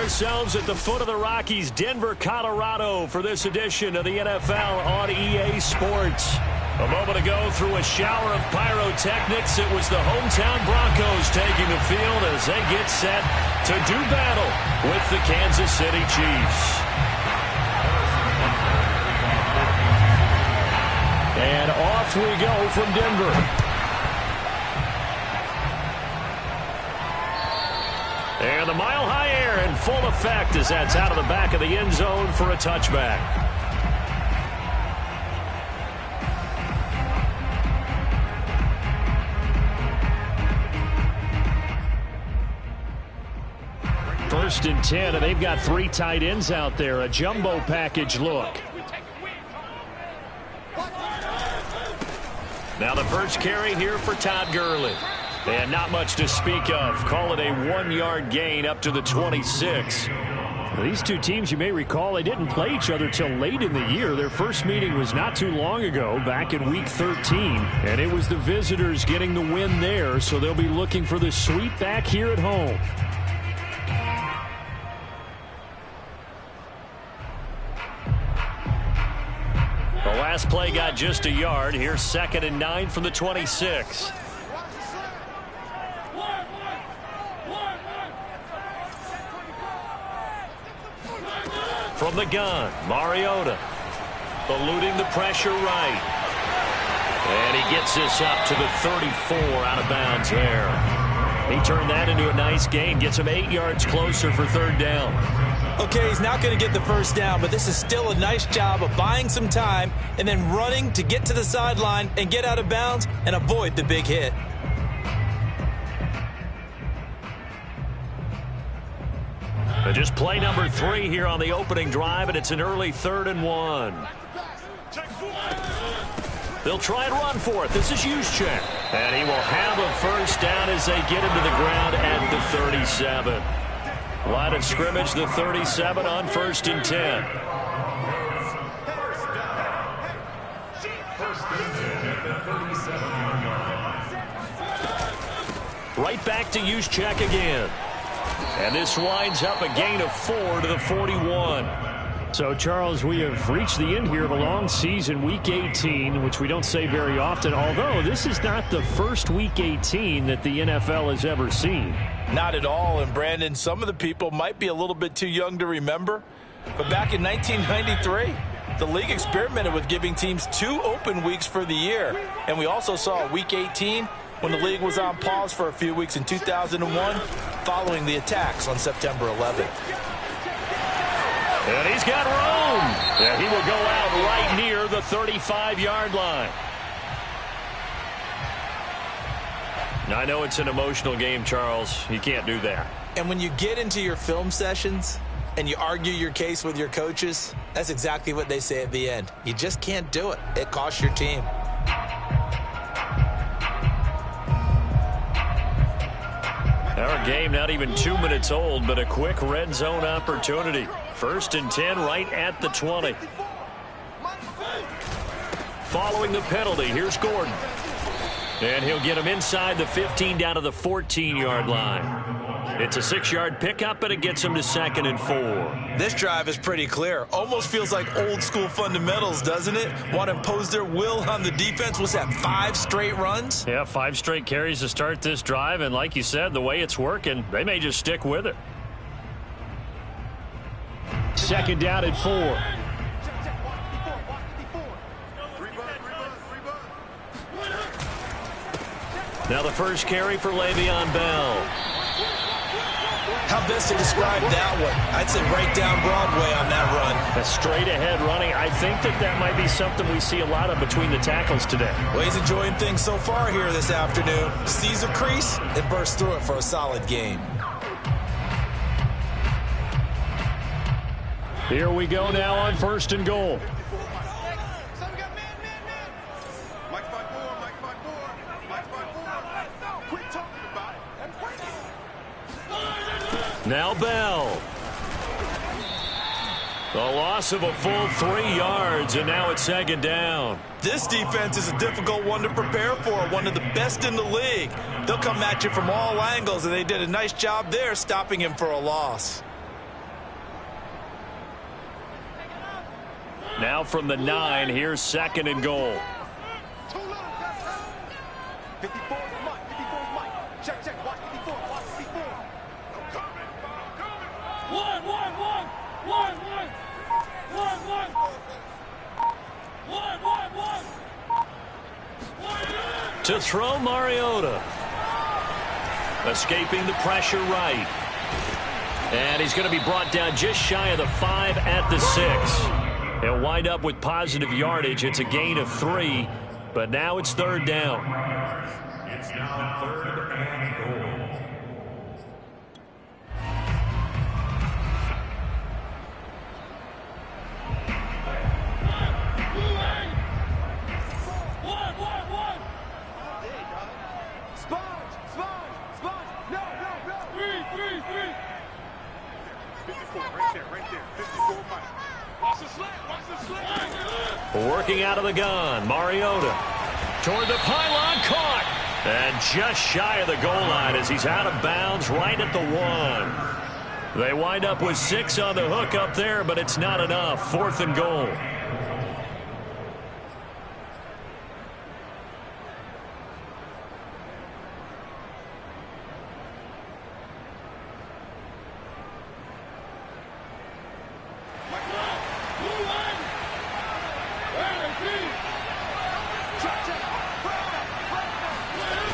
ourselves at the foot of the Rockies, Denver, Colorado, for this edition of the NFL on EA Sports. A moment ago, through a shower of pyrotechnics, it was the hometown Broncos taking the field as they get set to do battle with the Kansas City Chiefs. And off we go from Denver. And the mile-high air in full effect as that's out of the back of the end zone for a touchback. First and 10, and they've got 3 tight ends out there. A jumbo package look. Now the first carry here for Todd Gurley. And not much to speak of. Call it a 1-yard gain up to the 26. These two teams, you may recall, they didn't play each other till late in the year. Their first meeting was not too long ago, back in Week 13. And it was the visitors getting the win there, so they'll be looking for the sweep back here at home. The last play got just a yard. Here's 2nd and 9 from the 26. From the gun, Mariota eluding the pressure right. And he gets this up to the 34 out of bounds there. He turned that into a nice gain, gets him 8 yards closer for 3rd down. Okay, he's not going to get the first down, but this is still a nice job of buying some time and then running to get to the sideline and get out of bounds and avoid the big hit. Just play number 3 here on the opening drive, and it's an early 3rd and 1. They'll try and run for it. This is Juszczyk. And he will have a first down as they get him to the ground at the 37. Line of scrimmage, the 37 on 1st and 10. Right back to Juszczyk again. And this winds up a gain of 4 to the 41. So, Charles, we have reached the end here of a long season, Week 18, which we don't say very often, although this is not the first Week 18 that the NFL has ever seen. Not at all, and Brandon, some of the people might be a little bit too young to remember, but back in 1993, the league experimented with giving teams 2 open weeks for the year, and we also saw Week 18 when the league was on pause for a few weeks in 2001 following the attacks on September 11th. And he's got room. And he will go out right near the 35-yard line. Now, I know it's an emotional game, Charles. You can't do that. And when you get into your film sessions and you argue your case with your coaches, that's exactly what they say at the end. You just can't do it. It costs your team. Our game not even 2 minutes old, but a quick red zone opportunity. 1st and 10 right at the 20. Following the penalty, here's Gordon. And he'll get him inside the 15 down to the 14-yard line. It's a 6-yard pickup, and it gets him to 2nd and 4. This drive is pretty clear. Almost feels like old-school fundamentals, doesn't it? Want to impose their will on the defense. Was that 5 straight runs? Yeah, 5 straight carries to start this drive, and like you said, the way it's working, they may just stick with it. 2nd down at 4. Now the first carry for Le'Veon Bell. How best to describe that one? I'd say right down Broadway on that run. A straight ahead running. I think that might be something we see a lot of between the tackles today. Well, he's enjoying things so far here this afternoon. Sees a crease and bursts through it for a solid game. Here we go now on 1st and goal. Now Bell. The loss of a full 3 yards, and now it's 2nd down. This defense is a difficult one to prepare for, one of the best in the league. They'll come at you from all angles, and they did a nice job there stopping him for a loss. Now from the 9, here's 2nd and goal. 54 is Mike. 54 is Mike. Check, check. Watch 54. Watch 54. I'm coming. One. To throw, Mariota. Escaping the pressure right. And he's going to be brought down just shy of the 5 at the 6. He'll wind up with positive yardage. It's a gain of 3, but now it's 3rd down. It's now 3rd and goal. Sponge. No. 3. 54, right there. 54, Mike. Watch the slant. Working out of the gun, Mariota. Toward the pylon, caught. And just shy of the goal line as he's out of bounds right at the 1. They wind up with 6 on the hook up there, but it's not enough. 4th and goal.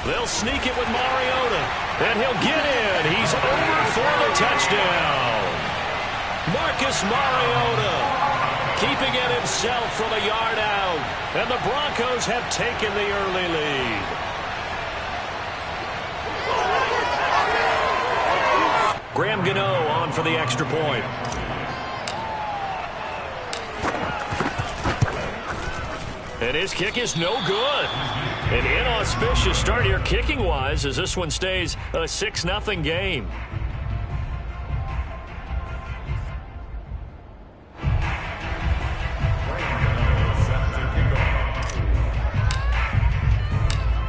They'll sneak it with Mariota, and he'll get in. He's over for the touchdown. Marcus Mariota keeping it himself from a yard out, and the Broncos have taken the early lead. Graham Gano on for the extra point. And his kick is no good. An inauspicious start here kicking-wise as this one stays a 6-0 game.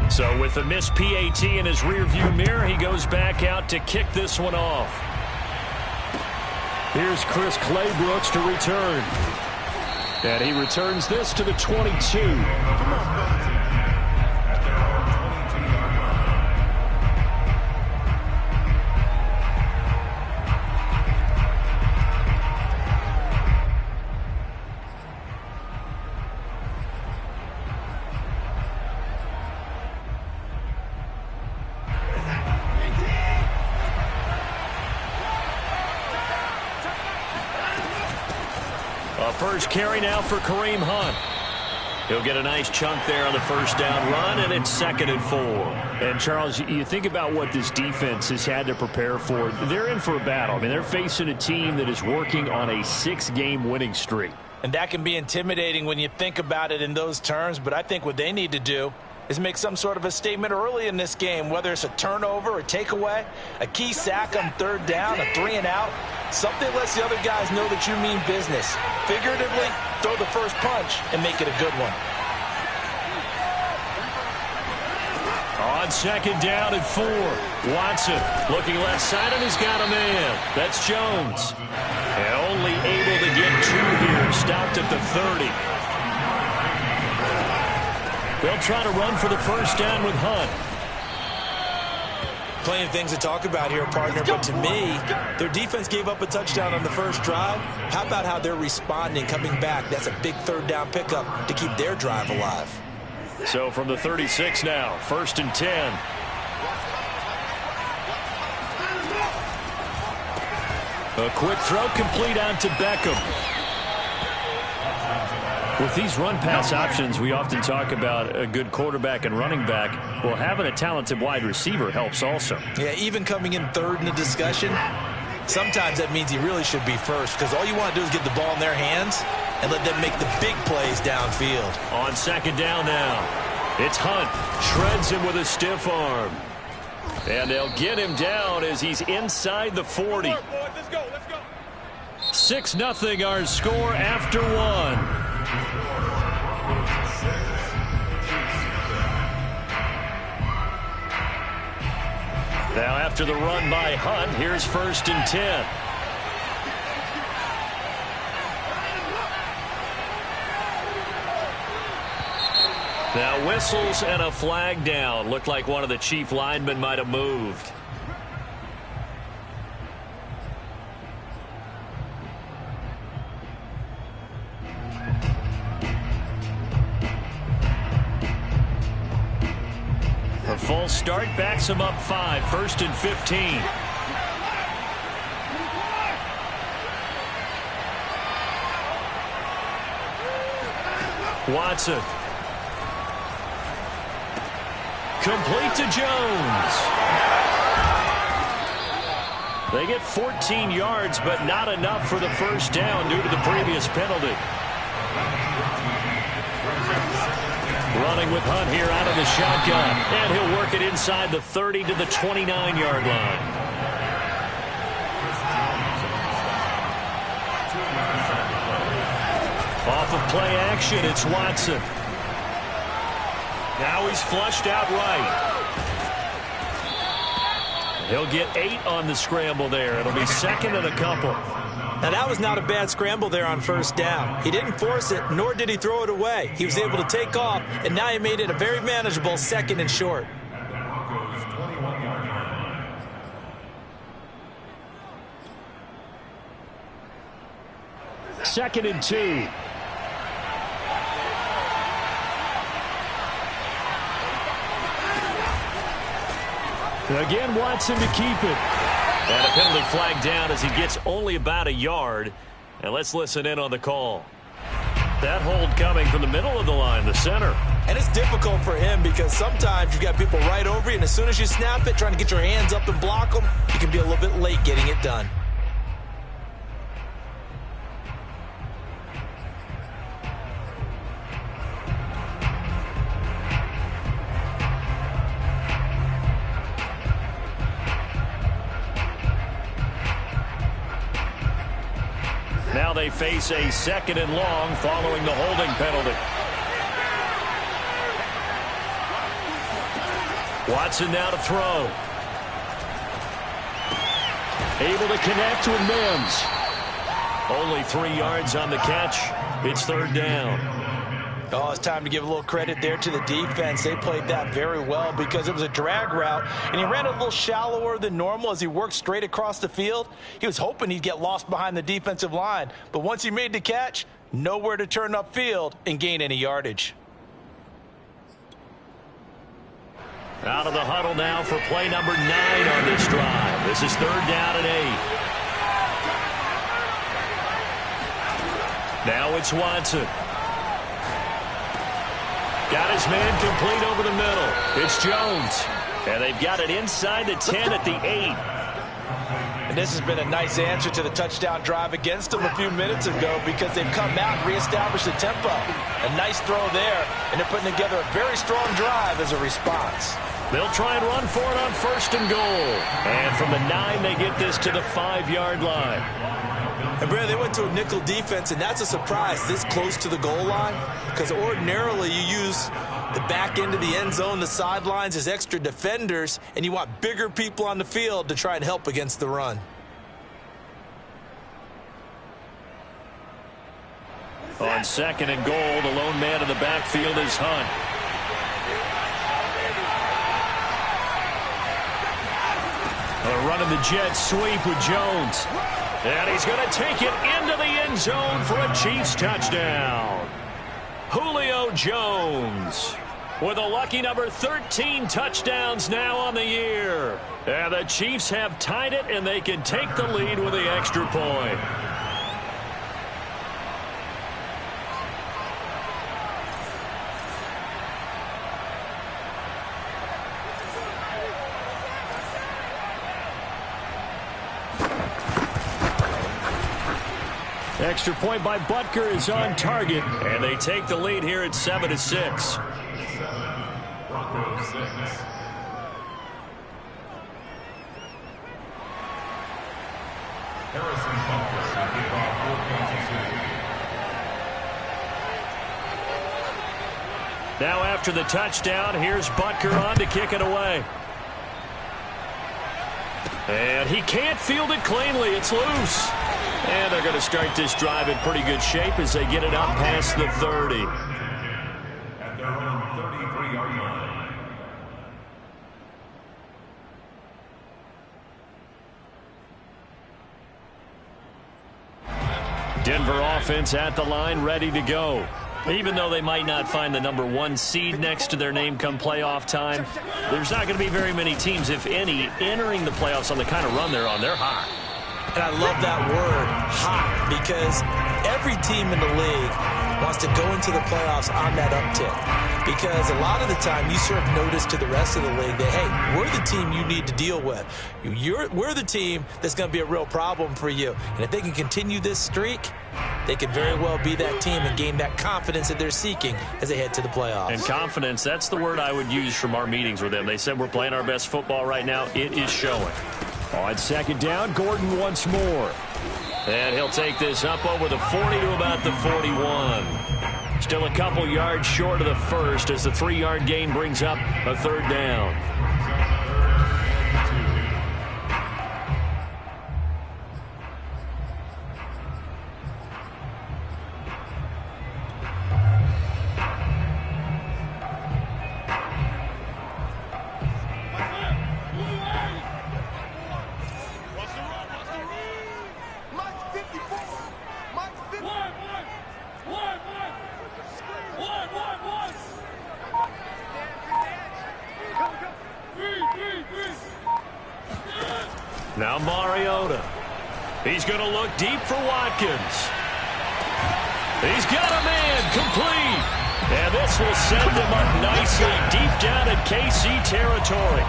So with the missed PAT in his rearview mirror, he goes back out to kick this one off. Here's Chris Claybrooks to return. And he returns this to the 22. First carry now for Kareem Hunt. He'll get a nice chunk there on the first down run, and it's 2nd and 4. And, Charles, you think about what this defense has had to prepare for. They're in for a battle. I mean, they're facing a team that is working on a 6-game winning streak. And that can be intimidating when you think about it in those terms, but I think what they need to do is make some sort of a statement early in this game, whether it's a turnover, a takeaway, a key sack on 3rd down, a 3-and-out. Something lets the other guys know that you mean business. Figuratively, throw the first punch and make it a good one. On 2nd down and 4. Watson looking left side, and he's got a man. That's Jones. And only able to get 2 here. Stopped at the 30. They'll try to run for the first down with Hunt. Plenty of things to talk about here, partner, but to me, their defense gave up a touchdown on the first drive. How about how they're responding, coming back? That's a big 3rd down pickup to keep their drive alive. So from the 36 now, 1st and 10. A quick throw complete out to Beckham. With these run-pass options, we often talk about a good quarterback and running back. Well, having a talented wide receiver helps also. Yeah, even coming in 3rd in the discussion, sometimes that means he really should be first, because all you want to do is get the ball in their hands and let them make the big plays downfield. On 2nd down now, it's Hunt. Shreds him with a stiff arm. And they'll get him down as he's inside the 40. Let's go. 6-0 our score after 1. Now after the run by Hunt, here's 1st and 10. Now whistles and a flag down. Looked like one of the Chief linemen might have moved. A false start backs him up 5, 1st and 15. Watson. Complete to Jones. They get 14 yards, but not enough for the first down due to the previous penalty. Running with Hunt here out of the shotgun. And he'll work it inside the 30 to the 29-yard line. Off of play action, it's Watson. Now he's flushed out right. He'll get 8 on the scramble there. It'll be 2nd and a couple. Now, that was not a bad scramble there on first down. He didn't force it, nor did he throw it away. He was able to take off, and now he made it a very manageable 2nd and short. 2nd and 2. Again, Watson to keep it. And a penalty flag down as he gets only about a yard. And let's listen in on the call. That hold coming from the middle of the line, the center. And it's difficult for him because sometimes you've got people right over you, and as soon as you snap it, trying to get your hands up and block them, you can be a little bit late getting it done. Now they face a 2nd and long following the holding penalty. Watson now to throw. Able to connect with Mims. Only 3 yards on the catch. It's 3rd down. Oh, it's time to give a little credit there to the defense. They played that very well because it was a drag route, and he ran a little shallower than normal as he worked straight across the field. He was hoping he'd get lost behind the defensive line, but once he made the catch, nowhere to turn upfield and gain any yardage. Out of the huddle now for play number 9 on this drive. This is 3rd down and 8. Now it's Watson. Got his man complete over the middle. It's Jones. And they've got it inside the 10 at the 8. And this has been a nice answer to the touchdown drive against them a few minutes ago because they've come out and reestablished the tempo. A nice throw there, and they're putting together a very strong drive as a response. They'll try and run for it on 1st and goal. And from the 9, they get this to the 5-yard line. And Brad, they went to a nickel defense, and that's a surprise this close to the goal line because ordinarily you use the back end of the end zone, the sidelines as extra defenders, and you want bigger people on the field to try and help against the run. On 2nd and goal, the lone man in the backfield is Hunt. They're running the jet sweep with Jones. And he's going to take it into the end zone for a Chiefs touchdown. Julio Jones with a lucky number 13 touchdowns now on the year. And the Chiefs have tied it, and they can take the lead with the extra point. Extra point by Butker is on target, and they take the lead here at 7-6. Broncos 6. Harrison Butker to kick off for Kansas City. Now after the touchdown, here's Butker on to kick it away. And he can't field it cleanly. It's loose. And they're going to start this drive in pretty good shape as they get it up past the 30. At their own 30. Denver offense at the line, ready to go. Even though they might not find the #1 seed next to their name come playoff time, there's not going to be very many teams, if any, entering the playoffs on the kind of run they're on. They're hot. And I love that word, hot, because every team in the league wants to go into the playoffs on that uptick. Because a lot of the time you serve notice to the rest of the league that, hey, we're the team you need to deal with. We're the team that's going to be a real problem for you. And if they can continue this streak, they could very well be that team and gain that confidence that they're seeking as they head to the playoffs. And confidence, that's the word I would use from our meetings with them. They said we're playing our best football right now. It is showing. On second down, Gordon once more. And he'll take this up over the 40 to about the 41. Still a couple yards short of the first as the 3-yard gain brings up a third down. Now Mariota. He's going to look deep for Watkins. He's got a man complete. And this will send him up nicely deep down in KC territory.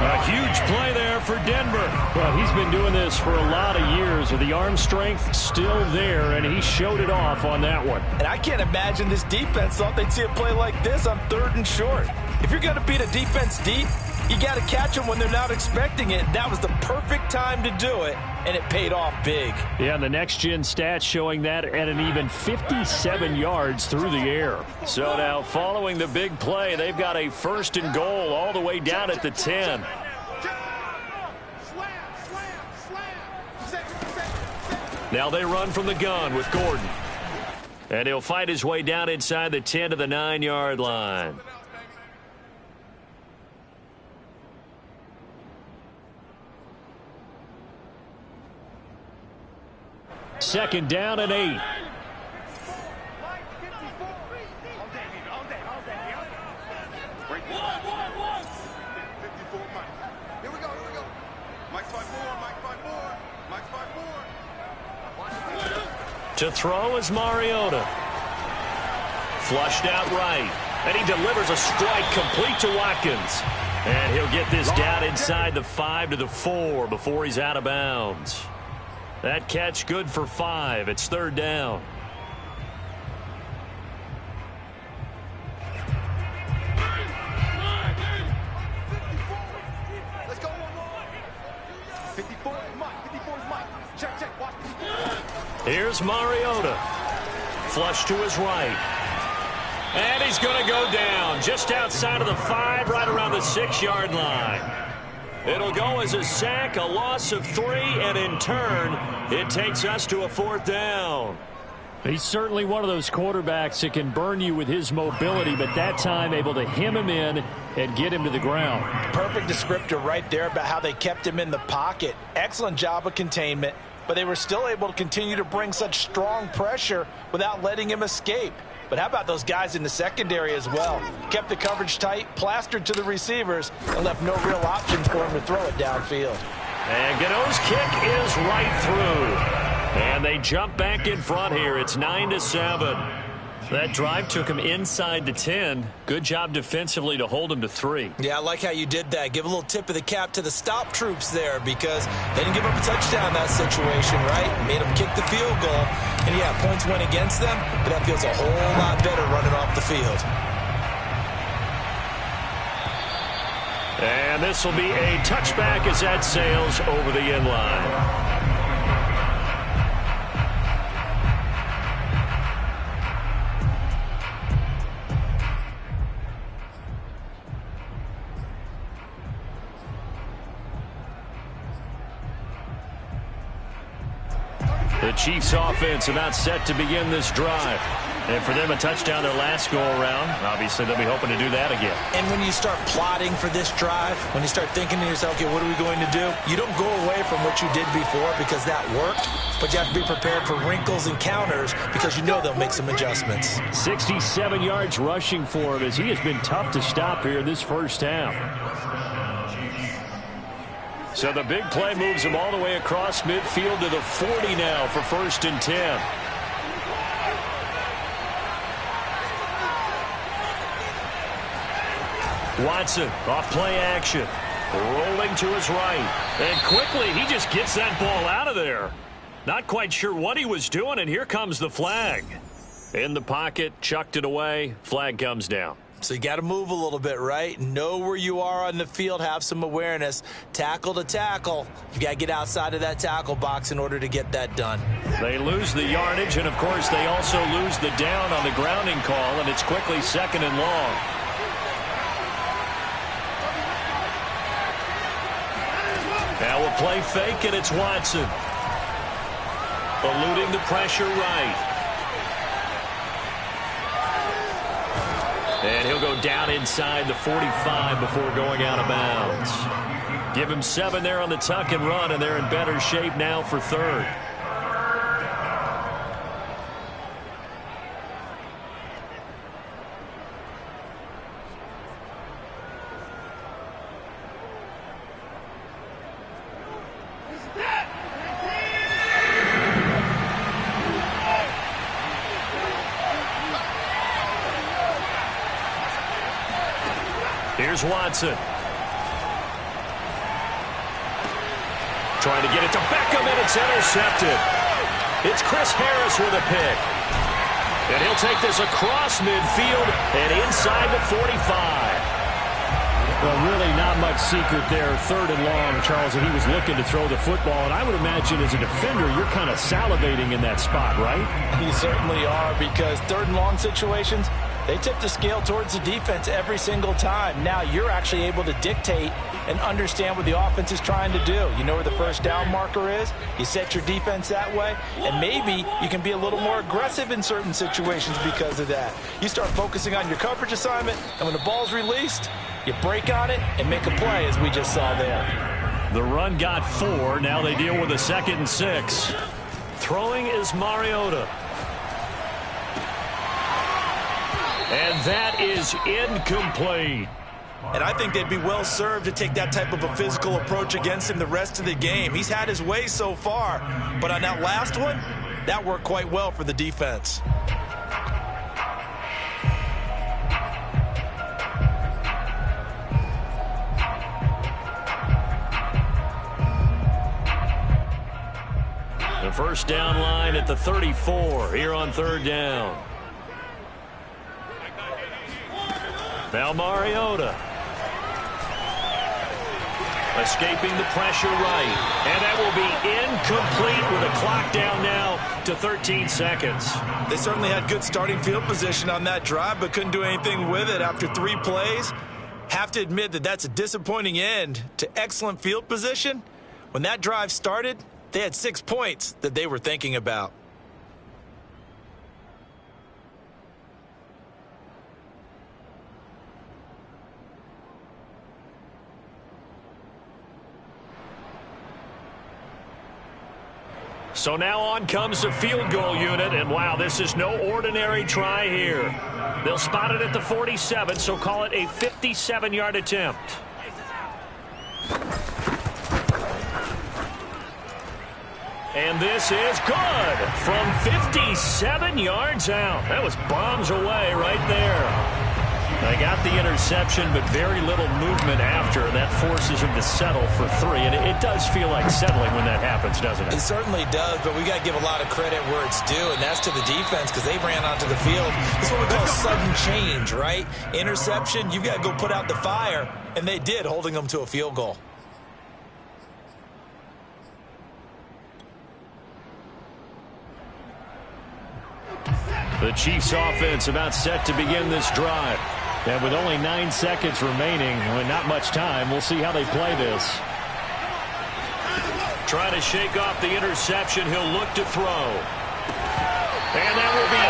A huge play there for Denver. Well, he's been doing this for a lot of years with the arm strength still there, and he showed it off on that one. And I can't imagine this defense thought they'd see a play like this on 3rd and short. If you're going to beat a defense deep, you got to catch them when they're not expecting it. That was the perfect time to do it, and it paid off big. Yeah, and the next-gen stats showing that at an even 57 yards through the air. So now, following the big play, they've got a 1st and goal all the way down at the 10. Now they run from the gun with Gordon. And he'll fight his way down inside the 10 to the 9-yard line. Second down and 8. To throw is Mariota. Flushed out right. And he delivers a strike complete to Watkins. And he'll get this down inside the 5 to the 4 before he's out of bounds. That catch good for 5. It's 3rd down. Let's go. 54 is Mike. 54 is Mike. Check. Watch. Here's Mariota. Flush to his right. And he's going to go down just outside of the 5, right around the 6-yard line. It'll go as a sack, a loss of 3, and in turn, it takes us to a 4th down. He's certainly one of those quarterbacks that can burn you with his mobility, but that time able to hem him in and get him to the ground. Perfect descriptor right there about how they kept him in the pocket. Excellent job of containment, but they were still able to continue to bring such strong pressure without letting him escape. But how about those guys in the secondary as well? Kept the coverage tight, plastered to the receivers, and left no real options for him to throw it downfield. And Gano's kick is right through. And they jump back in front here. It's 9-7. That drive took him inside the 10. Good job defensively to hold him to 3. Yeah, I like how you did that. Give a little tip of the cap to the stop troops there because they didn't give up a touchdown in that situation, right? Made them kick the field goal. And, yeah, points went against them, but that feels a whole lot better running off the field. And this will be a touchback as that sails over the end line. The Chiefs offense about set to begin this drive. And for them, a touchdown their last go-around. Obviously, they'll be hoping to do that again. And when you start plotting for this drive, when you start thinking to yourself, okay, what are we going to do? You don't go away from what you did before because that worked, but you have to be prepared for wrinkles and counters because you know they'll make some adjustments. 67 yards rushing for him as he has been tough to stop here this first half. So the big play moves him all the way across midfield to the 40 now for 1st and 10. Watson off play action. Rolling to his right. And quickly he just gets that ball out of there. Not quite sure what he was doing, and here comes the flag. In the pocket, chucked it away. Flag comes down. So you got to move a little bit, right? Know where you are on the field. Have some awareness. Tackle to tackle. You got to get outside of that tackle box in order to get that done. They lose the yardage, and, of course, they also lose the down on the grounding call, and it's quickly 2nd and long. Now we'll play fake, and it's Watson. Eluding the pressure right. And he'll go down inside the 45 before going out of bounds. Give him 7 there on the tuck and run, and they're in better shape now for 3rd. Here's Watson. Trying to get it to Beckham, and it's intercepted. It's Chris Harris with a pick. And he'll take this across midfield and inside the 45. Well, really not much secret there. 3rd and long, Charles, and he was looking to throw the football. And I would imagine as a defender, you're kind of salivating in that spot, right? You certainly are, because 3rd and long situations, they tip the scale towards the defense every single time. Now you're actually able to dictate and understand what the offense is trying to do. You know where the first down marker is. You set your defense that way, and maybe you can be a little more aggressive in certain situations because of that. You start focusing on your coverage assignment, and when the ball's released, you break on it and make a play, as we just saw there. The run got 4. Now they deal with a 2nd and 6. Throwing is Mariota. And that is incomplete. And I think they'd be well served to take that type of a physical approach against him the rest of the game. He's had his way so far, but on that last one, that worked quite well for the defense. The first down line at the 34 here on 3rd down. Now Mariota. Escaping the pressure right. And that will be incomplete with a clock down now to 13 seconds. They certainly had good starting field position on that drive, but couldn't do anything with it after 3 plays. Have to admit that that's a disappointing end to excellent field position. When that drive started, they had 6 points that they were thinking about. So now on comes the field goal unit, and wow, this is no ordinary try here. They'll spot it at the 47, so call it a 57-yard attempt. And this is good from 57 yards out. That was bombs away right there. They got the interception, but very little movement after, and that forces him to settle for 3. And it does feel like settling when that happens, doesn't it? It certainly does, but we got to give a lot of credit where it's due, and that's to the defense because they ran onto the field. This is what we call sudden change, right? Interception, you've got to go put out the fire, and they did, holding them to a field goal. The Chiefs offense about set to begin this drive. And with only 9 seconds remaining, with not much time, we'll see how they play this. Trying to shake off the interception. He'll look to throw. And that will be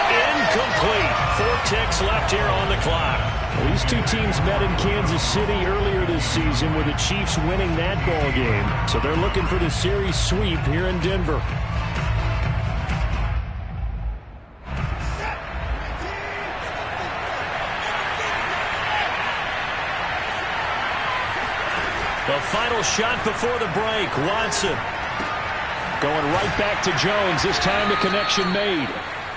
incomplete. 4 ticks left here on the clock. Well, these two teams met in Kansas City earlier this season with the Chiefs winning that ball game. So they're looking for the series sweep here in Denver. The final shot before the break. Watson going right back to Jones. This time the connection made.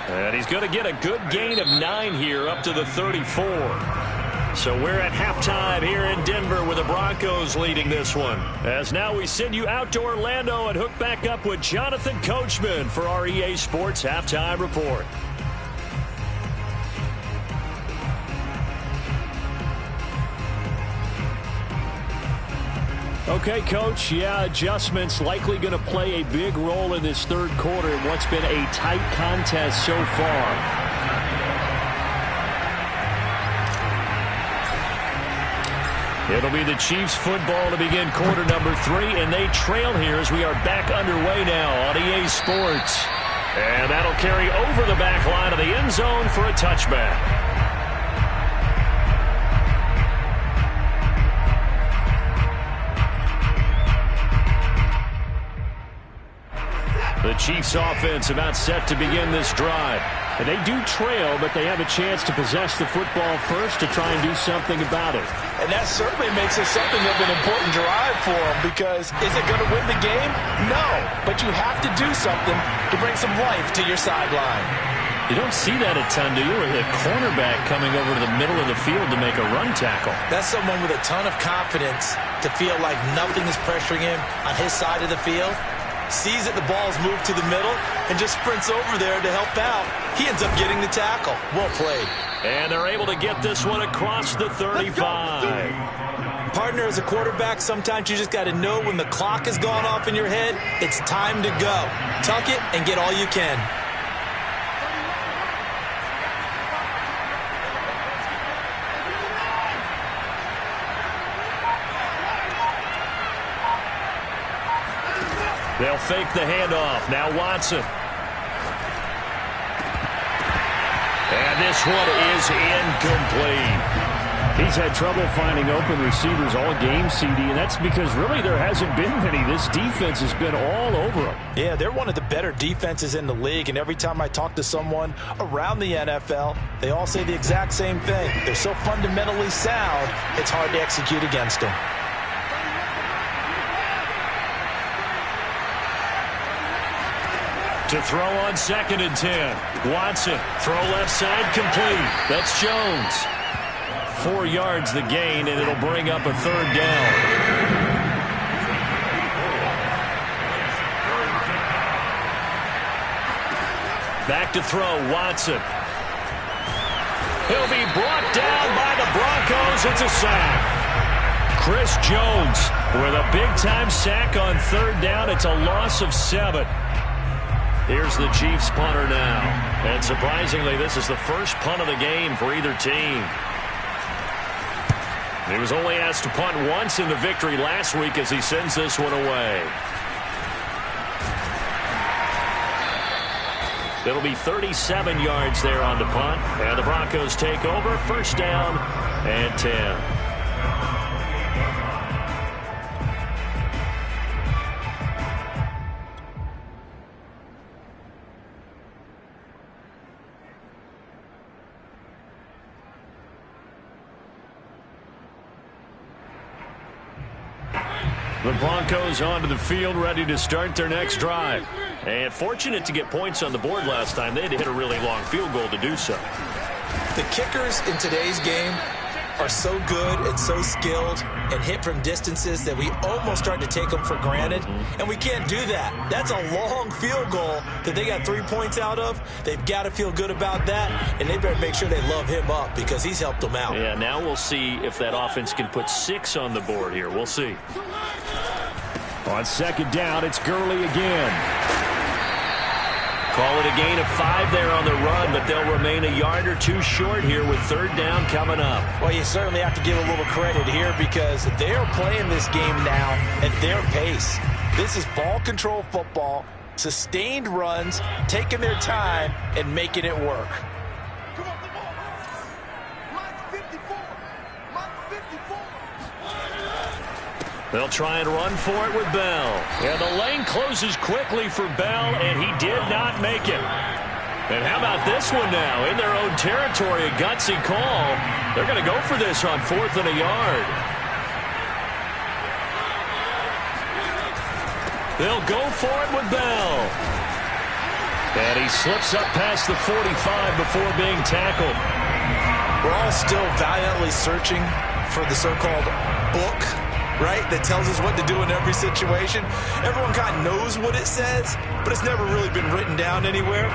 And he's going to get a good gain of 9 here up to the 34. So we're at halftime here in Denver with the Broncos leading this one. As now we send you out to Orlando and hook back up with Jonathan Coachman for our EA Sports Halftime Report. Okay, Coach, yeah, adjustments likely going to play a big role in this third quarter in what's been a tight contest so far. It'll be the Chiefs football to begin quarter number 3, and they trail here as we are back underway now on EA Sports. And that'll carry over the back line of the end zone for a touchback. The Chiefs offense about set to begin this drive. And they do trail, but they have a chance to possess the football first to try and do something about it. And that certainly makes it something of an important drive for them, because is it going to win the game? No, but you have to do something to bring some life to your sideline. You don't see that a ton, do you? With a cornerback coming over to the middle of the field to make a run tackle. That's someone with a ton of confidence to feel like nothing is pressuring him on his side of the field. Sees that the ball's moved to the middle and just sprints over there to help out. He ends up getting the tackle. Well played. And they're able to get this one across the 35. Partner, as a quarterback, sometimes you just got to know when the clock has gone off in your head, it's time to go. Tuck it and get all you can. They'll fake the handoff. Now Watson. And this one is incomplete. He's had trouble finding open receivers all game, CD, and that's because really there hasn't been many. This defense has been all over them. Yeah, they're one of the better defenses in the league, and every time I talk to someone around the NFL, they all say the exact same thing. They're so fundamentally sound, it's hard to execute against them. To throw on 2nd and 10. Watson, throw left side, complete. That's Jones. 4 yards the gain, and it'll bring up a 3rd down. Back to throw, Watson. He'll be brought down by the Broncos. It's a sack. Chris Jones with a big-time sack on 3rd down. It's a loss of 7. Here's the Chiefs punter now. And surprisingly, this is the first punt of the game for either team. He was only asked to punt once in the victory last week as he sends this one away. It'll be 37 yards there on the punt. And the Broncos take over. 1st down and 10. The Broncos onto the field, ready to start their next drive. And fortunate to get points on the board last time. They had to hit a really long field goal to do so. The kickers in today's game are so good and so skilled and hit from distances that we almost start to take them for granted. And we can't do that. That's a long field goal that they got 3 points out of. They've got to feel good about that, and they better make sure they love him up because he's helped them out. Yeah, now we'll see if that offense can put 6 on the board here. We'll see. On 2nd down, it's Gurley again. Call it a gain of 5 there on the run, but they'll remain a yard or 2 short here with 3rd down coming up. Well, you certainly have to give a little credit here because they're playing this game now at their pace. This is ball control football, sustained runs, taking their time, and making it work. They'll try and run for it with Bell. Yeah, the lane closes quickly for Bell, and he did not make it. And how about this one now? In their own territory, a gutsy call. They're going to go for this on 4th and a yard. They'll go for it with Bell. And he slips up past the 45 before being tackled. We're all still valiantly searching for the so-called book, right, that tells us what to do in every situation. Everyone kind of knows what it says, but it's never really been written down anywhere.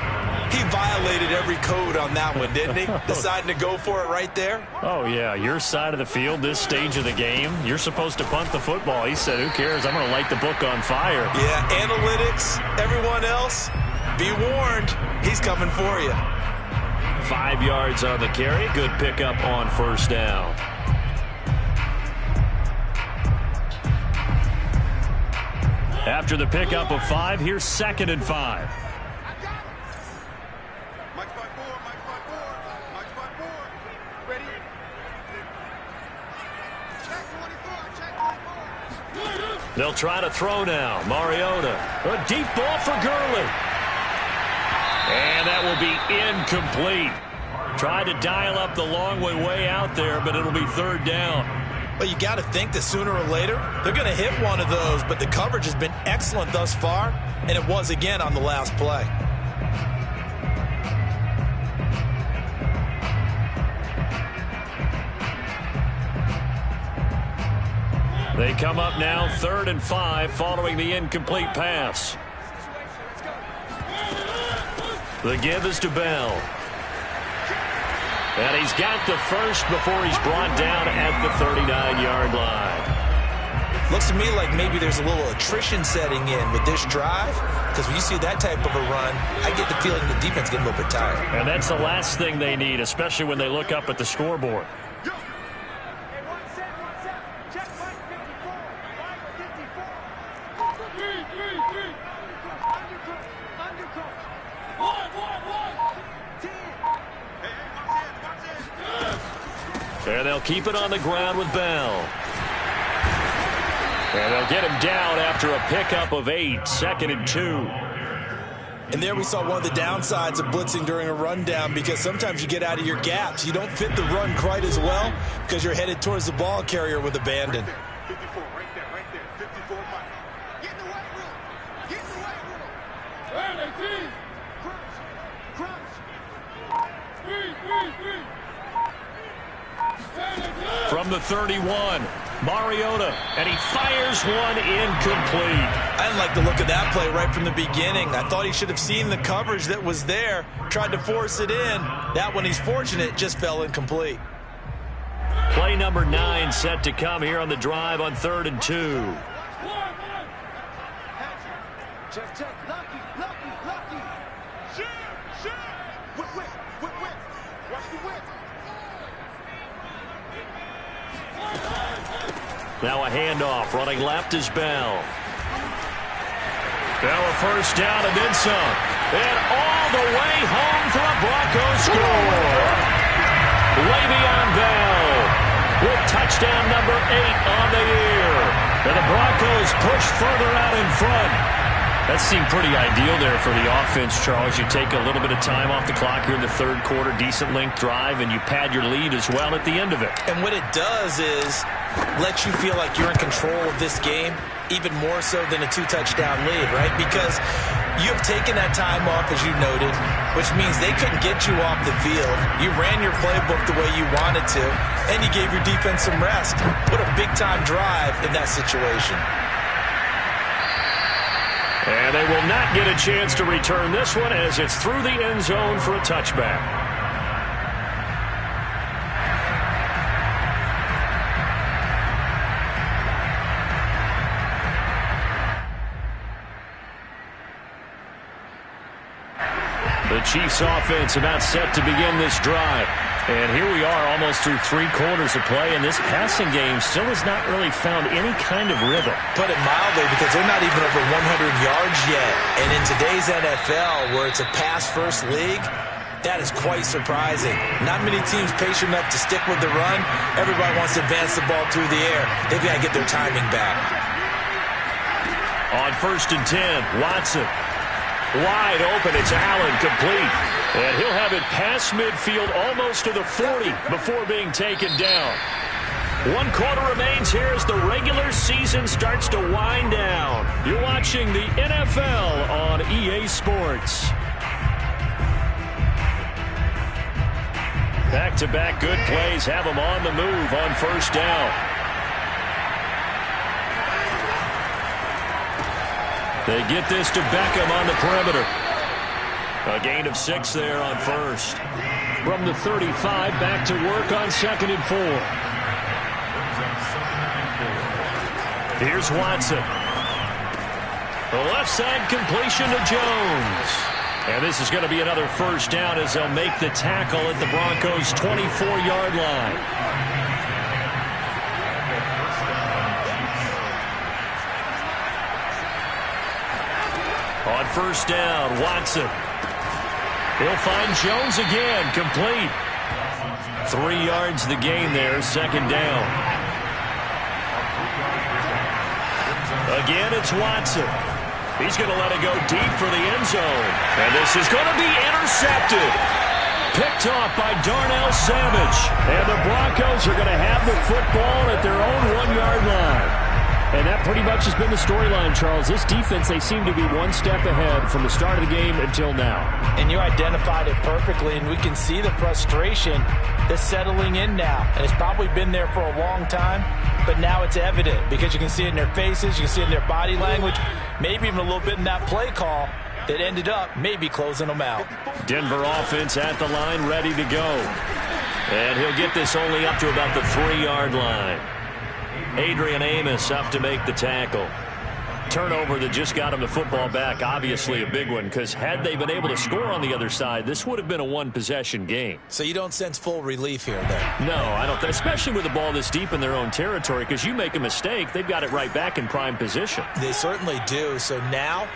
He violated every code on that one, didn't he? Deciding to go for it right there. Oh, yeah, your side of the field, this stage of the game, you're supposed to punt the football. He said, who cares? I'm going to light the book on fire. Yeah, analytics, everyone else, be warned, he's coming for you. 5 yards on the carry. Good pickup on first down. After the pickup of 5, here's 2nd and 5. They'll try to throw now. Mariota. A deep ball for Gurley. And that will be incomplete. Tried to dial up the long way out there, but it'll be 3rd down. Well, you got to think that sooner or later they're going to hit one of those, but the coverage has been excellent thus far, and it was again on the last play. They come up now 3rd and 5 following the incomplete pass. The give is to Bell. And he's got the first before he's brought down at the 39-yard line. Looks to me like maybe there's a little attrition setting in with this drive, because when you see that type of a run, I get the feeling the defense getting a little bit tired. And that's the last thing they need, especially when they look up at the scoreboard. And they'll keep it on the ground with Bell. And they'll get him down after a pickup of 8, 2nd and 2. And there we saw one of the downsides of blitzing during a rundown, because sometimes you get out of your gaps. You don't fit the run quite as well because you're headed towards the ball carrier with abandon. 54, right there, 54, Mike. Get in the right room. Get in the right room. Hey, 18. Crunch. 3. From the 31, Mariota, and he fires one incomplete. I didn't like the look of that play right from the beginning. I thought he should have seen the coverage that was there, tried to force it in. That one, he's fortunate, just fell incomplete. Play number 9 set to come here on the drive on 3rd and 2. Check. Lucky. Shoot. Whip. Watch the whip. Now a handoff. Running left is Bell. Bell a first down and then some. And all the way home for a Broncos score. Le'Veon Bell with touchdown number 8 on the year. And the Broncos push further out in front. That seemed pretty ideal there for the offense, Charles. You take a little bit of time off the clock here in the 3rd quarter, decent length drive, and you pad your lead as well at the end of it. And what it does is let you feel like you're in control of this game, even more so than a 2-touchdown lead, right? Because you have taken that time off, as you noted, which means they couldn't get you off the field. You ran your playbook the way you wanted to, and you gave your defense some rest. What a big-time drive in that situation. And they will not get a chance to return this one as it's through the end zone for a touchback. The Chiefs offense about set to begin this drive. And here we are almost through 3 quarters of play, and this passing game still has not really found any kind of rhythm. Put it mildly, because they're not even over 100 yards yet. And in today's NFL, where it's a pass-first league, That is quite surprising. Not many teams patient enough to stick with the run. Everybody wants to advance the ball through the air. They've got to get their timing back. On 1st and 10, Watson. Wide open, it's Allen, complete. And he'll have it past midfield almost to the 40 before being taken down. 1 quarter remains here as the regular season starts to wind down. You're watching the NFL on EA Sports. Back-to-back good plays have them on the move on 1st down. They get this to Beckham on the perimeter. A gain of 6 there on 1st. From the 35, back to work on 2nd and 4. Here's Watson. The left side completion to Jones. And this is going to be another 1st down as they'll make the tackle at the Broncos' 24-yard line. On 1st down, Watson. He'll find Jones again, complete. 3 yards the gain there, 2nd down. Again, it's Watson. He's going to let it go deep for the end zone. And this is going to be intercepted. Picked off by Darnell Savage. And the Broncos are going to have the football at their own 1-yard line. And that pretty much has been the storyline, Charles. This defense, they seem to be one step ahead from the start of the game until now. And you identified it perfectly, and we can see the frustration that's settling in now. And it's probably been there for a long time, but now it's evident because you can see it in their faces, you can see it in their body language, maybe even a little bit in that play call that ended up maybe closing them out. Denver offense at the line, ready to go. And he'll get this only up to about the 3-yard line. Adrian Amos up to make the tackle. Turnover that just got him the football back, obviously a big one, because had they been able to score on the other side, this would have been a one-possession game. So you don't sense full relief here, then? No, I don't, especially with the ball this deep in their own territory, because you make a mistake, they've got it right back in prime position. They certainly do. So now,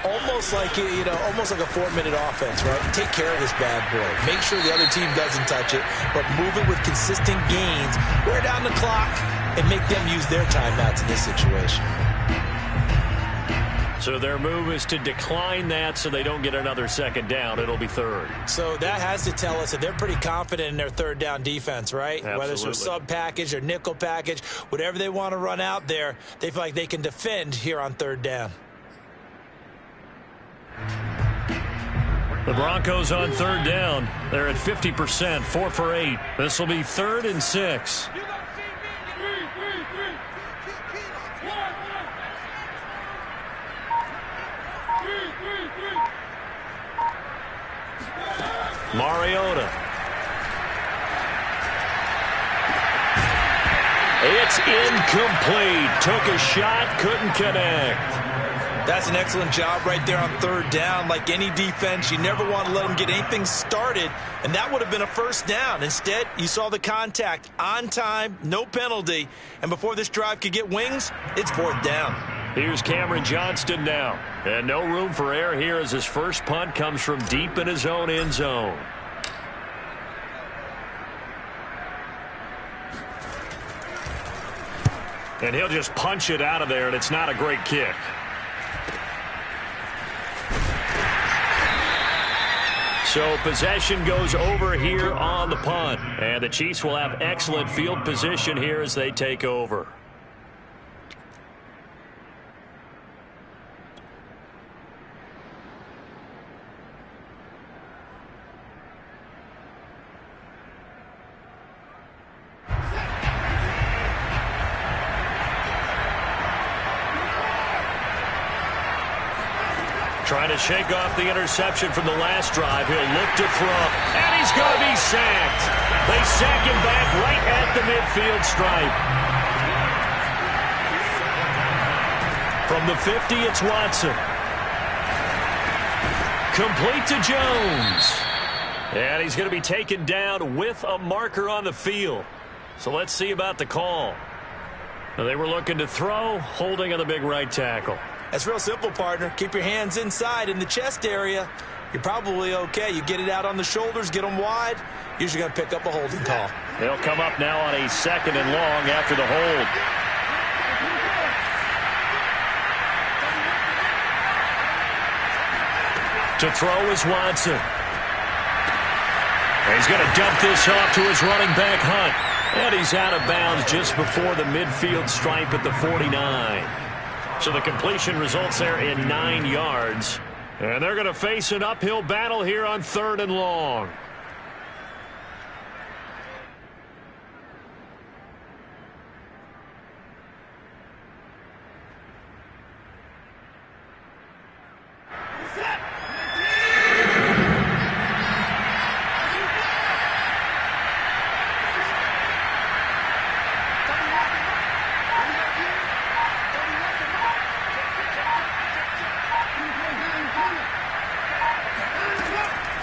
almost like a 4-minute offense, right? Take care of this bad boy. Make sure the other team doesn't touch it, but move it with consistent gains. Wear down the clock and make them use their timeouts in this situation. So their move is to decline that so they don't get another 2nd down. It'll be 3rd. So that has to tell us that they're pretty confident in their 3rd down defense, right? Absolutely. Whether it's their sub package or nickel package, whatever they want to run out there, they feel like they can defend here on 3rd down. The Broncos on 3rd down. They're at 50%, 4 for 8. This will be 3rd and 6. Mariota. It's incomplete. Took a shot, couldn't connect. That's an excellent job right there on 3rd down. Like any defense, you never want to let them get anything started, and that would have been a 1st down. Instead, you saw the contact on time, no penalty, and before this drive could get wings, it's 4th down. Here's Cameron Johnston now. And no room for error here as his first punt comes from deep in his own end zone. And he'll just punch it out of there, and it's not a great kick. So possession goes over here on the punt. And the Chiefs will have excellent field position here as they take over. Trying to shake off the interception from the last drive. He'll look to throw, and he's going to be sacked. They sack him back right at the midfield stripe. From the 50, it's Watson. Complete to Jones. And he's going to be taken down with a marker on the field. So let's see about the call. They were looking to throw, holding on the big right tackle. That's real simple, partner. Keep your hands inside in the chest area. you're probably okay. You get it out on the shoulders, get them wide, usually going to pick up a holding call. They'll come up now on a 2nd and long after the hold. To throw is Watson. And he's going to dump this off to his running back, Hunt. And he's out of bounds just before the midfield stripe at the 49. So the completion results there in 9 yards. And they're going to face an uphill battle here on 3rd and long.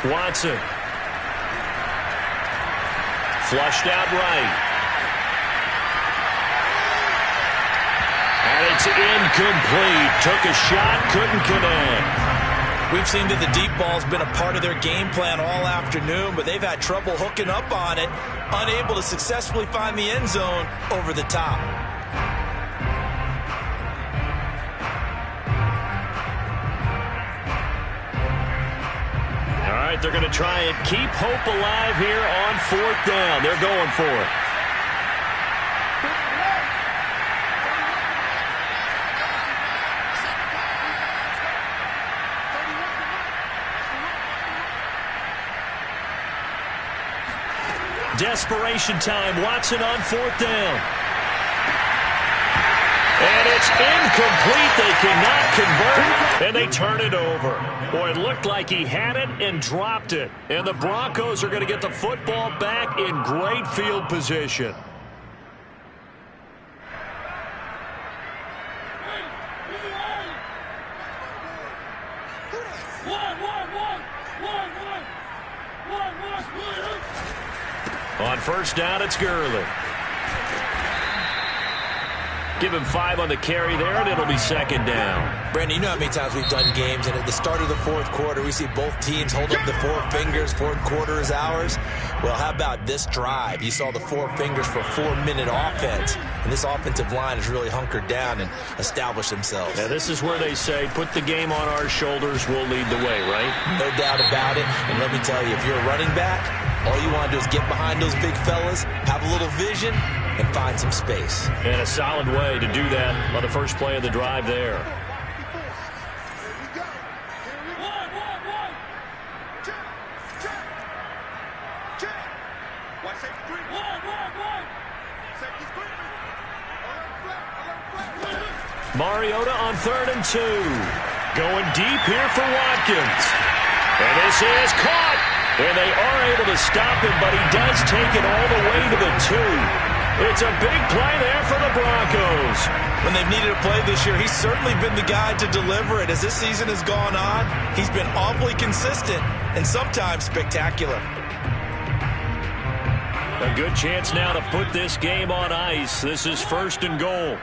Watson. Flushed out right. And it's incomplete. Took a shot, couldn't connect. We've seen that the deep ball's been a part of their game plan all afternoon, but they've had trouble hooking up on it, unable to successfully find the end zone over the top. They're going to try and keep hope alive here on 4th down. They're going for it. Desperation time. Watson on 4th down. And it's incomplete. They cannot convert, and they turn it over. Boy, it looked like he had it and dropped it. And the Broncos are going to get the football back in great field position. On 1st down, it's Gurley. Give him 5 on the carry there, and it'll be 2nd down. Brandon, you know how many times we've done games, and at the start of the 4th quarter, we see both teams hold up the 4 fingers. 4th quarter is ours. Well, how about this drive? You saw the 4 fingers for 4-minute offense, and this offensive line has really hunkered down and established themselves. Yeah, this is where they say, put the game on our shoulders, we'll lead the way, right? No doubt about it, and let me tell you, if you're a running back, all you want to do is get behind those big fellas, have a little vision, and find some space. And a solid way to do that on the first play of the drive there. Mariota on 3rd and 2. Going deep here for Watkins. And this is caught. And they are able to stop him, but he does take it all the way to the 2. It's a big play there for the Broncos. When they've needed a play this year, he's certainly been the guy to deliver it. As this season has gone on, he's been awfully consistent and sometimes spectacular. A good chance now to put this game on ice. This is 1st and goal.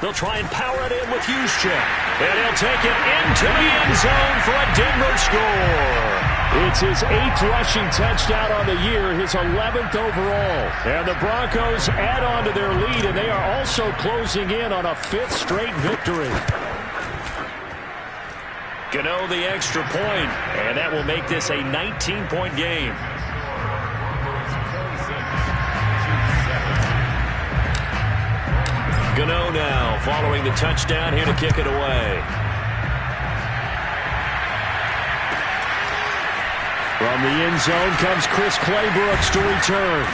They'll try and power it in with Juszczyk. And he'll take it into the end zone for a Denver score. It's his 8th rushing touchdown on the year, his 11th overall. And the Broncos add on to their lead, and they are also closing in on a 5th straight victory. Gano the extra point, and that will make this a 19-point game. Gano now following the touchdown here to kick it away. From the end zone comes Chris Claybrooks to return.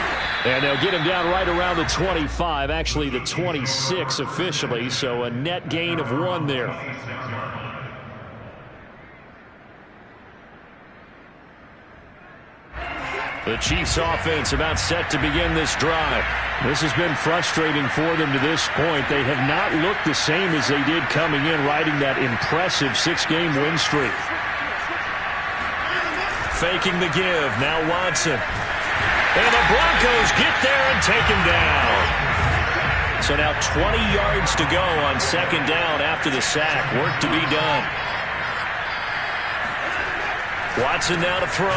And they'll get him down right around the 25, actually the 26 officially, so a net gain of 1 there. The Chiefs offense about set to begin this drive. This has been frustrating for them to this point. They have not looked the same as they did coming in, riding that impressive 6-game win streak. Faking the give, now Watson. And the Broncos get there and take him down. So now 20 yards to go on 2nd down after the sack. Work to be done. Watson now to throw.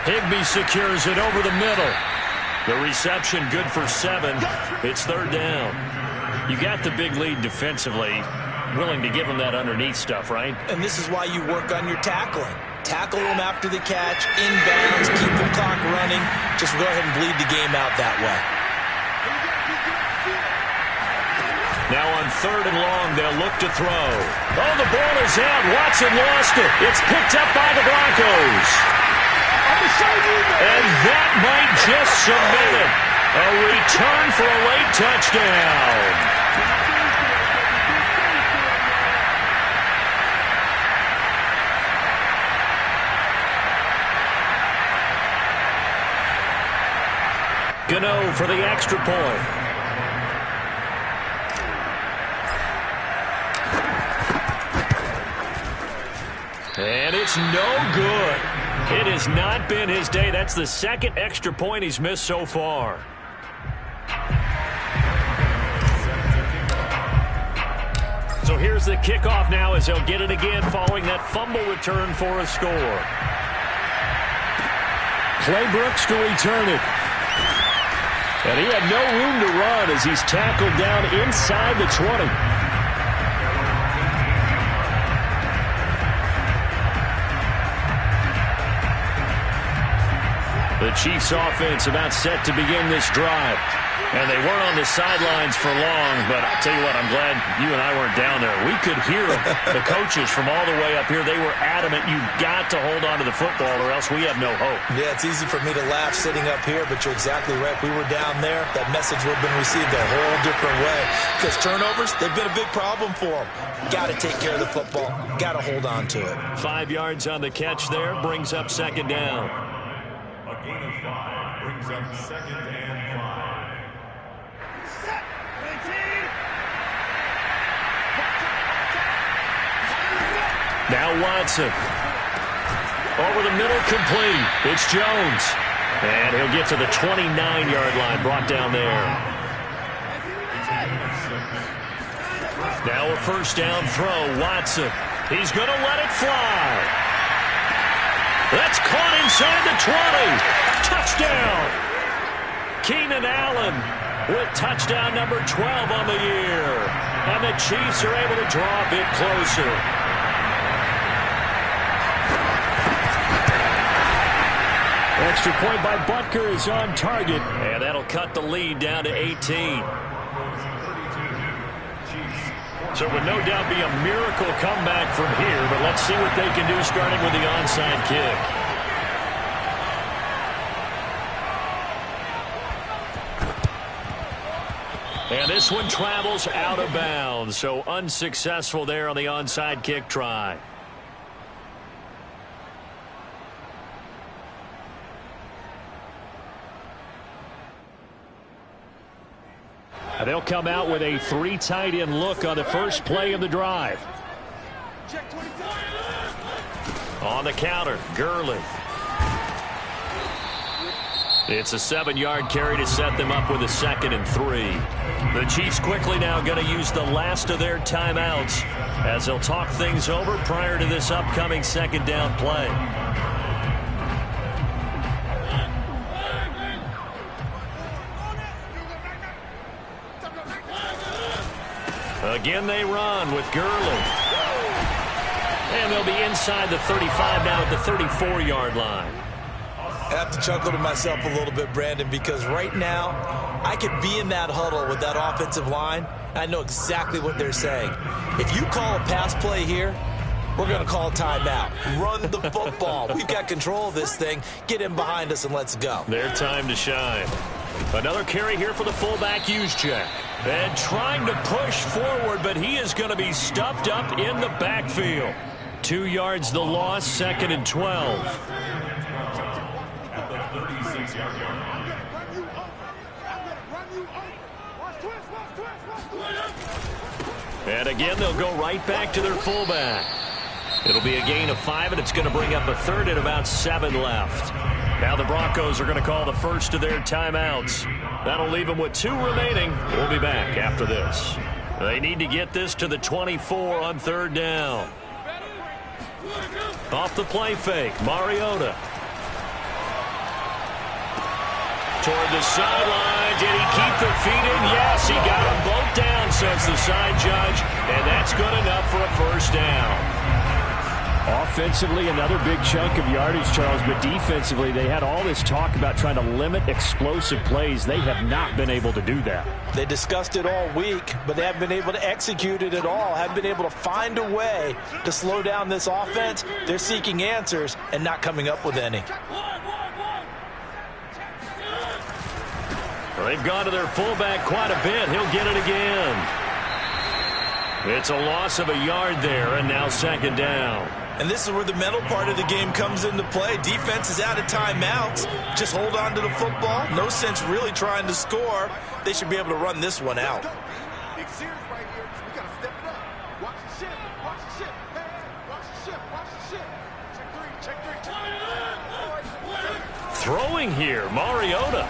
Higbee secures it over the middle. The reception good for 7. It's third down. You got the big lead defensively. Willing to give him that underneath stuff, right? And this is why you work on your tackling. Tackle them after the catch, inbounds, keep the clock running. Just go ahead and bleed the game out that way. Now on third and long, they'll look to throw. Oh, the ball is out. Watson lost it. It's picked up by the Broncos. And that might just cement it. A return for a late touchdown. Gano for the extra point. And it's no good. It has not been his day. That's the second extra point he's missed so far. So here's the kickoff now as he'll get it again following that fumble return for a score. Clay Brooks to return it. And he had no room to run as he's tackled down inside the 20. The Chiefs offense about set to begin this drive. And they weren't on the sidelines for long, but I'll tell you what, I'm glad you and I weren't down there. We could hear the coaches from all the way up here. They were adamant, you've got to hold on to the football or else we have no hope. Yeah, it's easy for me to laugh sitting up here, but you're exactly right. If we were down there, that message would have been received a whole different way. Because turnovers, they've been a big problem for them. Got to take care of the football. Got to hold on to it. 5 yards on the catch there, brings up second down. A gain of 5 brings up second and 5. Now Watson. Over the middle, complete. It's Jones. And he'll get to the 29-yard line, brought down there. Now a first down throw, Watson. He's going to let it fly. That's caught inside the 20. Touchdown. Keenan Allen with touchdown number 12 on the year. And the Chiefs are able to draw a bit closer. Extra point by Butker is on target. And that'll cut the lead down to 18. So it would no doubt be a miracle comeback from here, but let's see what they can do starting with the onside kick. And this one travels out of bounds, so unsuccessful there on the onside kick try. They'll come out with a 3 tight end look on the first play of the drive. On the counter, Gurley. It's a 7-yard carry to set them up with a 2nd and 3. The Chiefs quickly now going to use the last of their timeouts as they'll talk things over prior to this upcoming second down play. Again they run with Gurley. And they'll be inside the 35 now at the 34-yard line. I have to chuckle to myself a little bit, Brandon, because right now I could be in that huddle with that offensive line. I know exactly what they're saying. If you call a pass play here, we're going to call a timeout. Run the football. We've got control of this thing. Get in behind us and let's go. Their time to shine. Another carry here for the fullback, Juszczyk. And trying to push forward, but he is going to be stuffed up in the backfield. 2 yards the loss, 2nd and 12. At the 36-yard line. And again, they'll go right back to their fullback. It'll be a gain of 5, and it's going to bring up a 3rd and about 7 left. Now the Broncos are going to call the first of their timeouts. That'll leave them with 2 remaining. We'll be back after this. They need to get this to the 24 on 3rd down. Off the play fake, Mariota. Toward the sideline. Did he keep the feet in? Yes, he got them both down, says the side judge. And that's good enough for a first down. Offensively, another big chunk of yardage, Charles, but defensively, they had all this talk about trying to limit explosive plays. They have not been able to do that. They discussed it all week, but they haven't been able to execute it at all, haven't been able to find a way to slow down this offense. They're seeking answers and not coming up with any. Well, they've gone to their fullback quite a bit. He'll get it again. It's a loss of a yard there, and now second down. And this is where the mental part of the game comes into play. Defense is out of timeouts. Just hold on to the football. No sense really trying to score. They should be able to run this one out. Big series right here. We got to step it up. Watch the ship. Watch the ship. Hey, watch the ship. Watch the ship. Check three. Check three. Check three. Throwing here, Mariota.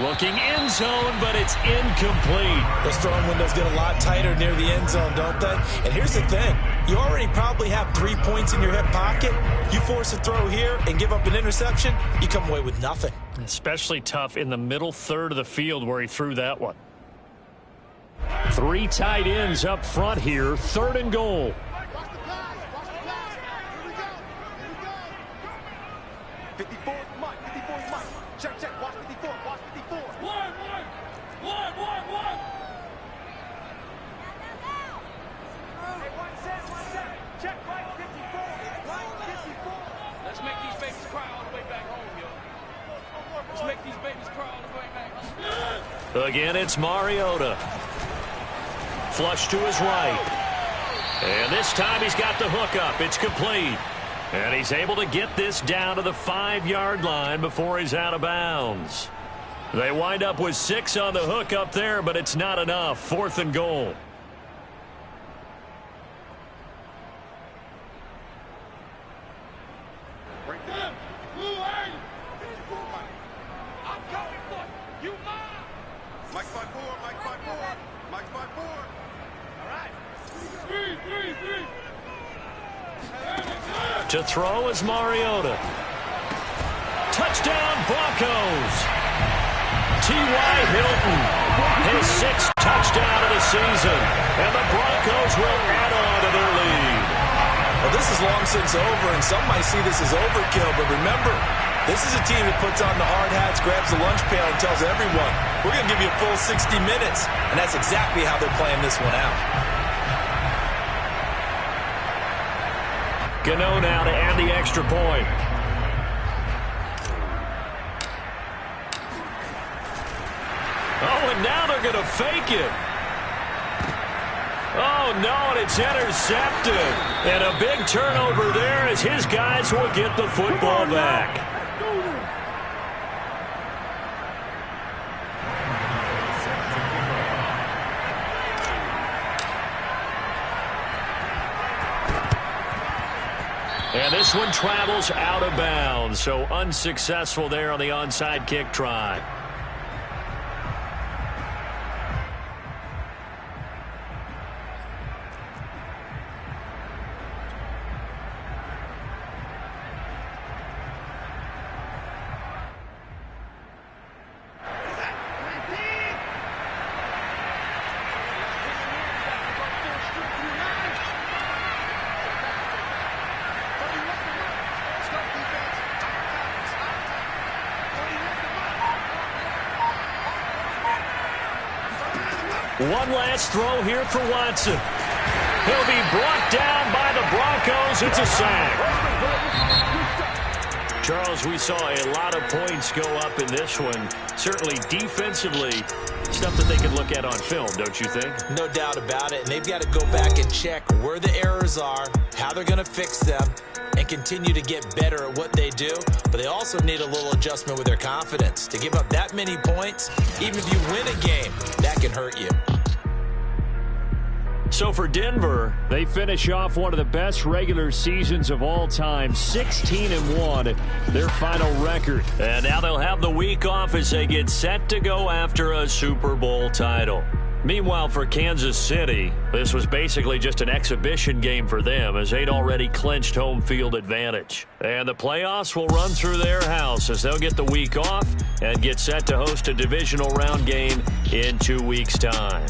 Looking end zone, but it's incomplete. Those throwing windows get a lot tighter near the end zone, don't they? And here's the thing. You already probably have 3 points in your hip pocket. You force a throw here and give up an interception, you come away with nothing. Especially tough in the middle third of the field where he threw that one. 3 tight ends up front here. 3rd and goal. Watch the pass. Watch the pass. Here we go. Here we go. 54 is Mike. 54 is Mike. Check, check. Watch 54. Watch 54. One. Hey, one set. Check right 54. Right 54. Let's make these babies cry all the way back home, yo. Let's make these babies cry all the way back home. Again, it's Mariota. Flush to his right. And this time he's got the hook up. It's complete. And he's able to get this down to the 5-yard line before he's out of bounds. They wind up with 6 on the hook up there, but it's not enough. 4th and goal. I'm coming for you. You mine. Mike 5-4. Mike 5-4. Mike 5-4. All right. Three. To throw is Mariota. Touchdown, Broncos. T.Y. Hilton, his 6th touchdown of the season. And the Broncos will add on to their lead. Well, this is long since over, and some might see this as overkill, but remember, this is a team that puts on the hard hats, grabs the lunch pail, and tells everyone, we're going to give you a full 60 minutes. And that's exactly how they're playing this one out. Gano now to add the extra point. Oh, and now they're going to fake it. Oh, no, and it's intercepted. And a big turnover there as his guys will get the football back. And this one travels out of bounds, so unsuccessful there on the onside kick try. One last throw here for Watson. He'll be brought down by the Broncos. It's a sack. Charles, we saw a lot of points go up in this one. Certainly defensively, stuff that they can look at on film, don't you think? No doubt about it. And they've got to go back and check where the errors are, how they're going to fix them, and continue to get better at what they do. But they also need a little adjustment with their confidence. To give up that many points, even if you win a game, that can hurt you. So for Denver, they finish off one of the best regular seasons of all time, 16-1, their final record. And now they'll have the week off as they get set to go after a Super Bowl title. Meanwhile, for Kansas City, this was basically just an exhibition game for them as they'd already clinched home field advantage. And the playoffs will run through their house as they'll get the week off and get set to host a divisional round game in 2 weeks' time.